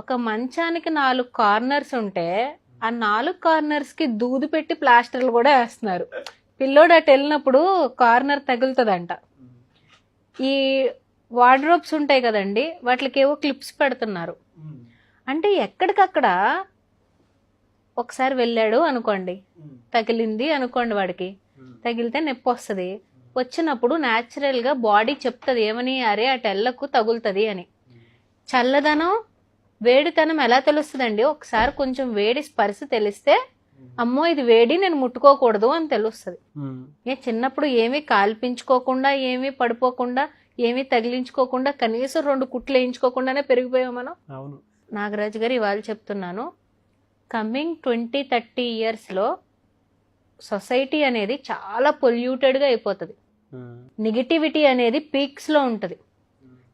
ఒక మంచానికి 4 కార్నర్స్ ఉంటే ఆ 4 కార్నర్స్ కి దూది పెట్టి ప్లాస్టర్లు కూడా వేస్తున్నారు. పిల్లోడు అటు వెళ్ళినప్పుడు కార్నర్ తగులుతుందంట. ఈ వార్డ్రోబ్స్ ఉంటాయి కదండి, వాటికి ఏవో క్లిప్స్ పెడుతున్నారు. అంటే ఎక్కడికక్కడ ఒకసారి వెళ్ళాడు అనుకోండి, తగిలింది అనుకోండి, వాడికి తగిలితే నొప్పి వస్తుంది. వచ్చినప్పుడు న్యాచురల్ గా బాడీ చెప్తుంది ఏమని, అరే అటు ఎల్లకు తగులుతుంది అని. చల్లదనం వేడితనం ఎలా తెలుస్తుందండి? ఒకసారి కొంచెం వేడి స్పర్శ తెలిస్తే అమ్మో ఇది వేడి, నేను ముట్టుకోకూడదు అని తెలుస్తుంది. చిన్నప్పుడు ఏమీ కాల్పించుకోకుండా, ఏమీ పడిపోకుండా, ఏమీ తగిలించుకోకుండా, కనీసం 2 కుట్లు వేయించుకోకుండానే పెరిగిపోయాం మనం. నాగరాజు గారు ఇవాళ చెప్తున్నాను, కమింగ్ 20-30 ఇయర్స్లో సొసైటీ అనేది చాలా పొల్యూటెడ్గా అయిపోతుంది. నెగిటివిటీ అనేది పీక్స్లో ఉంటుంది.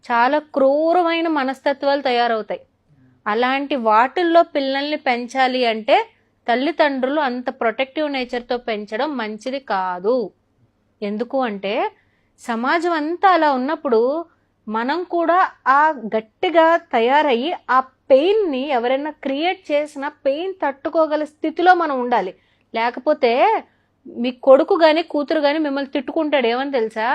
చాలా క్రూరమైన మనస్తత్వాలు తయారవుతాయి. అలాంటి వాటిల్లో పిల్లల్ని పెంచాలి అంటే తల్లిదండ్రులు అంత ప్రొటెక్టివ్ నేచర్తో పెంచడం మంచిది కాదు. ఎందుకు అంటే సమాజం అంతా అలా ఉన్నప్పుడు మనం కూడా ఆ గట్టిగా తయారయ్యి ఆ పెయిన్ని ఎవరైనా క్రియేట్ చేసిన పెయిన్ తట్టుకోగల స్థితిలో మనం ఉండాలి. లేకపోతే మీ కొడుకు కానీ కూతురు కానీ మిమ్మల్ని తిట్టుకుంటాడు. ఏమని తెలుసా,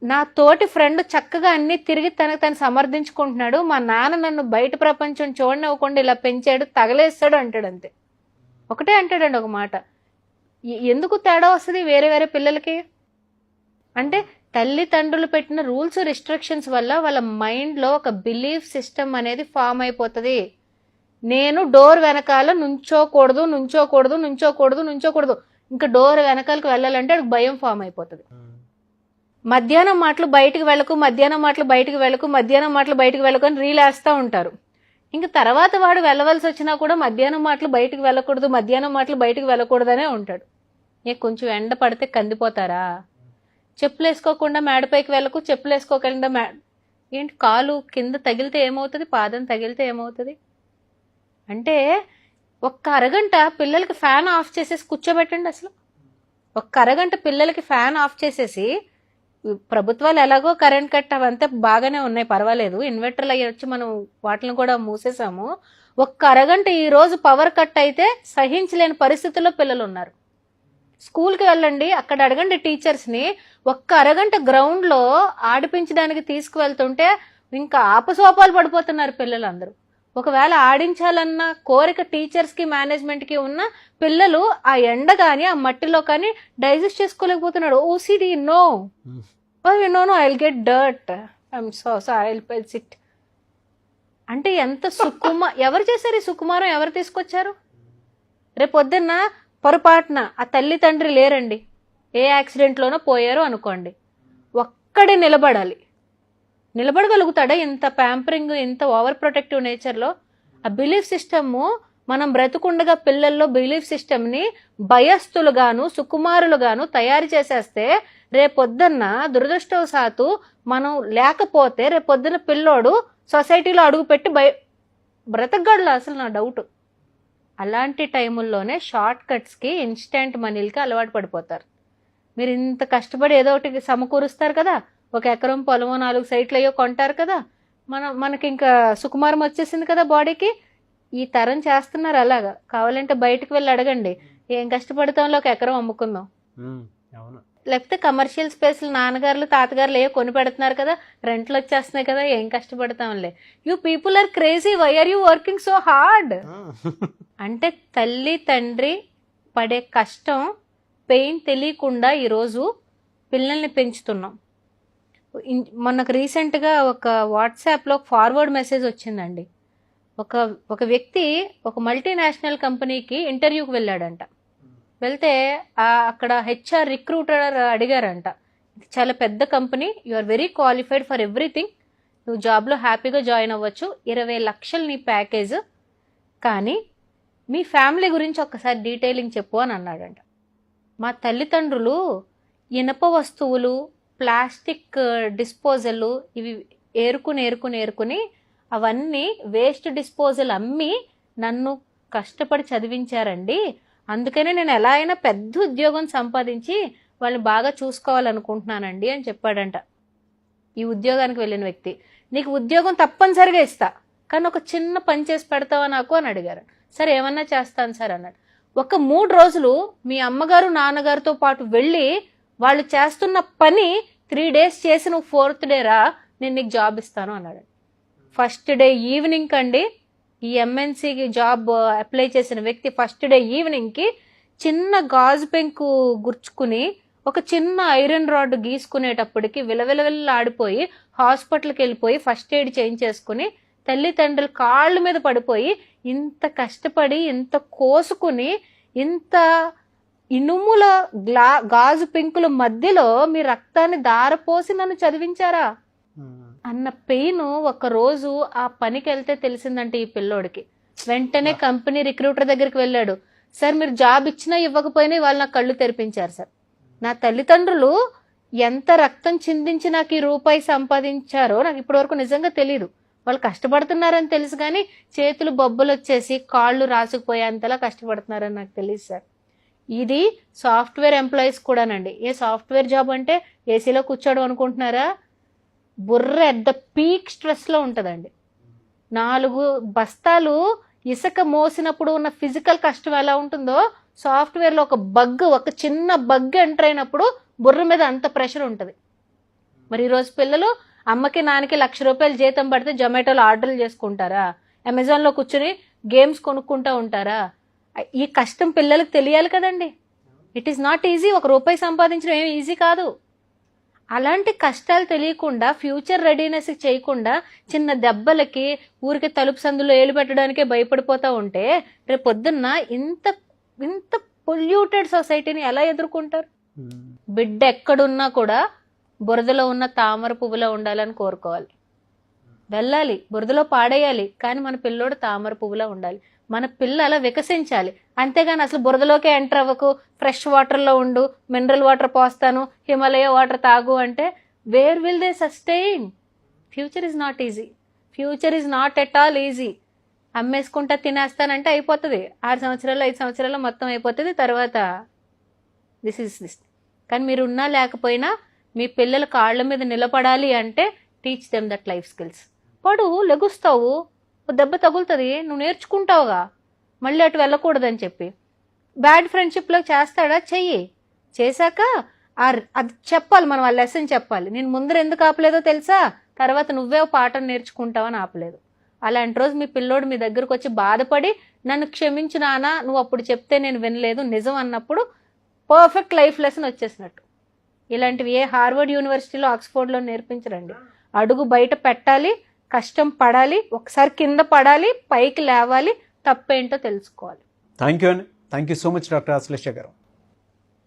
నా తోటి ఫ్రెండ్ చక్కగా అన్ని తిరిగి తనకు తను సమర్థించుకుంటున్నాడు, మా నాన్న నన్ను బయట ప్రపంచం చూడనివ్వకుండా ఇలా పెంచాడు, తగలేస్తాడు అంటాడు. అంతే, ఒకటే అంటాడండి ఒక మాట. ఎందుకు తేడా వస్తుంది వేరే వేరే పిల్లలకి అంటే తల్లిదండ్రులు పెట్టిన రూల్స్ రిస్ట్రిక్షన్స్ వల్ల వాళ్ళ మైండ్లో ఒక బిలీఫ్ సిస్టమ్ అనేది ఫామ్ అయిపోతుంది. నేను డోర్ వెనకాల నుంచోకూడదు, నుంచోకూడదు, నుంచోకూడదు, నుంచోకూడదు. ఇంకా డోర్ వెనకాలకు వెళ్ళాలంటే అది భయం ఫామ్ అయిపోతుంది. మధ్యాహ్నం మాటలు బయటికి వెళ్ళకు, మధ్యాహ్నం మాటలు బయటికి వెళ్ళకు, మధ్యాహ్నం మాటలు బయటికి వెళ్ళకు అని రీల్ వేస్తూ ఉంటారు. ఇంకా తర్వాత వాడు వెళ్ళవలసి వచ్చినా కూడా మధ్యాహ్నం మాటలు బయటికి వెళ్ళకూడదు, మధ్యాహ్నం మాటలు బయటికి వెళ్ళకూడదనే ఉంటాడు. కొంచెం ఎండ పడితే కందిపోతారా? చెప్పులు వేసుకోకుండా మేడపైకి వెళ్ళకు, చెప్పులు వేసుకోకుండా ఏంటి కాలు కింద తగిలితే ఏమవుతుంది, పాదం తగిలితే ఏమవుతుంది? అంటే ఒక్క అరగంట పిల్లలకి ఫ్యాన్ ఆఫ్ చేసేసి కూర్చోబెట్టండి. అసలు ఒక్క అరగంట పిల్లలకి ఫ్యాన్ ఆఫ్ చేసేసి, ప్రభుత్వాలు ఎలాగో కరెంట్ కట్ అవంతా బాగానే ఉన్నాయి, పర్వాలేదు, ఇన్వర్టర్లు అయ్యి వచ్చి మనం వాటిని కూడా మూసేసాము. ఒక్క అరగంట ఈ రోజు పవర్ కట్ అయితే సహించలేని పరిస్థితుల్లో పిల్లలు ఉన్నారు. స్కూల్కి వెళ్ళండి, అక్కడ అడగండి టీచర్స్ని, ఒక్క అరగంట గ్రౌండ్లో ఆడిపించడానికి తీసుకువెళ్తుంటే ఇంకా ఆపసోపాలు పడిపోతున్నారు పిల్లలందరూ. ఒకవేళ ఆడించాలన్న కోరిక టీచర్స్కి మేనేజ్మెంట్కి ఉన్న పిల్లలు ఆ ఎండ కానీ ఆ మట్టిలో కానీ డైజెస్ట్ చేసుకోలేకపోతున్నాడు. OCD no, no no, I will get dirt, I'm so I will sit. అంటే ఎంత ఎవరు చేశారు ఈ సుకుమారం? ఎవరు తీసుకొచ్చారు? రేపు పొద్దున్న పొరపాటున ఆ తల్లి తండ్రి లేరండి, ఏ యాక్సిడెంట్లోనో పోయారో అనుకోండి, ఒక్కడే నిలబడగలుగుతాడా? ఇంత ప్యాంపరింగ్, ఇంత ఓవర్ ప్రొటెక్టివ్ నేచర్లో ఆ బిలీఫ్ సిస్టమ్ మనం బ్రతుకుండగా పిల్లల్లో బిలీఫ్ సిస్టమ్ని భయస్థులుగాను సుకుమారులుగాను తయారు చేసేస్తే రేపొద్దున్న దురదృష్టవశాత్తు మనం లేకపోతే రేపొద్దున పిల్లోడు సొసైటీలో అడుగుపెట్టి బ్రతకగలడు. అసలు నా డౌట్. అలాంటి టైముల్లోనే షార్ట్ కట్స్కి, ఇన్స్టెంట్ మనీలకి అలవాటు పడిపోతారు. మీరు ఇంత కష్టపడి ఏదో ఒకటి సమకూరుస్తారు కదా, 1 ఎకరం పొలమో 4 సైట్లు అయ్యో కొంటారు కదా, మనకి ఇంకా సుకుమారం వచ్చేసింది కదా బాడీకి. ఈ తరం చేస్తున్నారు అలాగా. కావాలంటే బయటకు వెళ్ళి అడగండి, ఏం కష్టపడతాంలో 1 ఎకరం అమ్ముకుందాం. లేకపోతే కమర్షియల్ స్పేస్లు నాన్నగారులు తాతగారులు ఏవో కొని పెడుతున్నారు కదా, రెంట్లు వచ్చేస్తున్నాయి కదా, ఏం కష్టపడతాంలే. You people are crazy, why are you working so hard? అంటే తల్లి తండ్రి పడే కష్టం, పెయిన్ తెలియకుండా ఈరోజు పిల్లల్ని పెంచుతున్నాం. మనకు రీసెంట్గా ఒక వాట్సాప్లో ఫార్వర్డ్ మెసేజ్ వచ్చిందండి. ఒక వ్యక్తి ఒక మల్టీనేషనల్ కంపెనీకి ఇంటర్వ్యూకి వెళ్ళాడంట. వెళ్తే అక్కడ హెచ్ఆర్ రిక్రూటర్ అడిగారంట, ఇది చాలా పెద్ద company, you are very qualified for everything, నువ్వు జాబ్లో హ్యాపీగా జాయిన్ అవ్వచ్చు, 20 లక్షలు నీ ప్యాకేజ్, కానీ మీ ఫ్యామిలీ గురించి ఒక్కసారి డీటెయిలింగ్ చెప్పు అని అన్నాడంట. మా తల్లిదండ్రులు ఇనప వస్తువులు, ప్లాస్టిక్ డిస్పోజల్ ఇవి ఏరుకుని అవన్నీ వేస్ట్ డిస్పోజల్ అమ్మి నన్ను కష్టపడి చదివించారండి, అందుకనే నేను ఎలా అయినా పెద్ద ఉద్యోగం సంపాదించి వాళ్ళని బాగా చూసుకోవాలనుకుంటున్నానండి అని చెప్పాడంట. ఈ ఉద్యోగానికి వెళ్ళిన వ్యక్తి, నీకు ఉద్యోగం తప్పనిసరిగా ఇస్తా, కానీ ఒక చిన్న పని చేసి పెడతావా నాకు అని అడిగారు. సరే ఏమన్నా చేస్తాను సార్ అన్నాడు. ఒక 3 రోజులు మీ అమ్మగారు నాన్నగారితో పాటు వెళ్ళి వాళ్ళు చేస్తున్న పని 3 days చేసి నువ్వు 4th day రా, నేను నీకు జాబ్ ఇస్తాను అన్నాడు. ఫస్ట్ డే ఈవినింగ్ అండి, ఈ ఎంఎన్సీకి జాబ్ అప్లై చేసిన వ్యక్తి ఫస్ట్ డే ఈవినింగ్కి చిన్న గాజు పెంకు గుర్చుకుని ఒక చిన్న ఐరన్ రాడ్ గీసుకునేటప్పటికి విలవిలవిల్లాడిపోయి హాస్పిటల్కి వెళ్ళిపోయి ఫస్ట్ ఎయిడ్ చేయించేసుకుని తల్లిదండ్రులు కాళ్ళ మీద పడిపోయి ఇంత కష్టపడి ఇంత కోసుకుని ఇంత ఇనుముల గాజు పెంకుల మధ్యలో మీ రక్తాన్ని దారపోసి నన్ను చదివించారా అన్న పెయిన్ ఒక రోజు ఆ పనికి వెళ్తే తెలిసిందంటే ఈ పిల్లోడికి. వెంటనే కంపెనీ రిక్రూటర్ దగ్గరికి వెళ్ళాడు. సార్ మీరు జాబ్ ఇచ్చినా ఇవ్వకపోయినా వాళ్ళు నాకు కళ్ళు తెరిపించారు సార్. నా తల్లిదండ్రులు ఎంత రక్తం చిందించి నాకు ఈ రూపాయి సంపాదించారో నాకు ఇప్పటివరకు నిజంగా తెలియదు. వాళ్ళు కష్టపడుతున్నారని తెలుసు కానీ చేతులు బొబ్బలు వచ్చేసి కాళ్ళు రాసుకుపోయేంతలా కష్టపడుతున్నారని నాకు తెలియదు సార్. ఇది సాఫ్ట్వేర్ ఎంప్లాయీస్ కూడానండి. ఏ సాఫ్ట్వేర్ జాబ్ అంటే ఏసీలో కూర్చోవడం అనుకుంటున్నారా? బుర్ర ఎట్ ద పీక్ స్ట్రెస్లో ఉంటుందండి. 4 బస్తాలు ఇసుక మోసినప్పుడు ఉన్న ఫిజికల్ కష్టం ఎలా ఉంటుందో సాఫ్ట్వేర్లో ఒక చిన్న బగ్ ఎంటర్ అయినప్పుడు బుర్ర మీద అంత ప్రెషర్ ఉంటుంది. మరి ఈరోజు పిల్లలు అమ్మకి నాన్నకి ₹1,00,000 జీతం పడితే జొమాటోలో ఆర్డర్లు చేసుకుంటారా? అమెజాన్లో కూర్చొని గేమ్స్ కొనుక్కుంటూ ఉంటారా? ఈ కష్టం పిల్లలకు తెలియాలి కదండి. It is not easy. ₹1 సంపాదించడం ఏమి ఈజీ కాదు. అలాంటి కష్టాలు తెలియకుండా ఫ్యూచర్ రెడీనెస్ చేయకుండా చిన్న దెబ్బలకి ఊరికి తలుపు సందులో ఏలు పెట్టడానికే భయపడిపోతూ ఉంటే రేపు పొద్దున్న ఇంత ఇంత పొల్యూటెడ్ సొసైటీని ఎలా ఎదుర్కొంటారు? బిడ్డ ఎక్కడున్నా కూడా బురదలో ఉన్న తామర పువ్వులో ఉండాలని కోరుకోవాలి. వెళ్ళాలి, బురదలో పాడేయాలి, కానీ మన పిల్లోడు తామర పువ్వులో ఉండాలి. మన పిల్ల అలా వికసించాలి. అంతేగాని అసలు బురదలోకే ఎంటర్ అవ్వకు, ఫ్రెష్ వాటర్లో ఉండు, మినరల్ వాటర్ పోస్తాను, హిమాలయ వాటర్ తాగు అంటే where will they sustain? Future is not easy. Future is not at all easy. అమ్మేసుకుంటా తినేస్తానంటే అయిపోతుంది. 6 సంవత్సరాలు 5 సంవత్సరాలు మొత్తం అయిపోతుంది. తర్వాత దిస్. కానీ మీరు ఉన్నా లేకపోయినా మీ పిల్లల కాళ్ళ మీద నిలబడాలి అంటే teach them that life skills. పడు, లెగుస్తావు, దెబ్బ తగులుతుంది, నువ్వు నేర్చుకుంటావుగా, మళ్ళీ అటు వెళ్ళకూడదని చెప్పి. బ్యాడ్ ఫ్రెండ్షిప్లో చేస్తాడా? చెయ్యి. చేశాక అది చెప్పాలి, మనం ఆ లెసన్ చెప్పాలి. నేను ముందర ఎందుకు ఆపలేదో తెలుసా? తర్వాత నువ్వే పాఠం నేర్చుకుంటావని ఆపలేదు. అలాంటి రోజు మీ పిల్లోడు మీ దగ్గరకు వచ్చి బాధపడి నన్ను క్షమించు నాన్న, నువ్వు అప్పుడు చెప్తే నేను వినలేదు నిజం అన్నప్పుడు పర్ఫెక్ట్ లైఫ్ లెసన్ వచ్చేసినట్టు. ఇలాంటివి ఏ హార్వర్డ్ యూనివర్సిటీలో ఆక్స్ఫోర్డ్లో నేర్పించరండి. అడుగు బయట పెట్టాలి, కష్టం పడాలి, ఒకసారి కింద పడాలి, పైకి లేవాలి, తప్పేంటో తెలుసుకోవాలి. Thank you so much doctor Ashlesha గారు.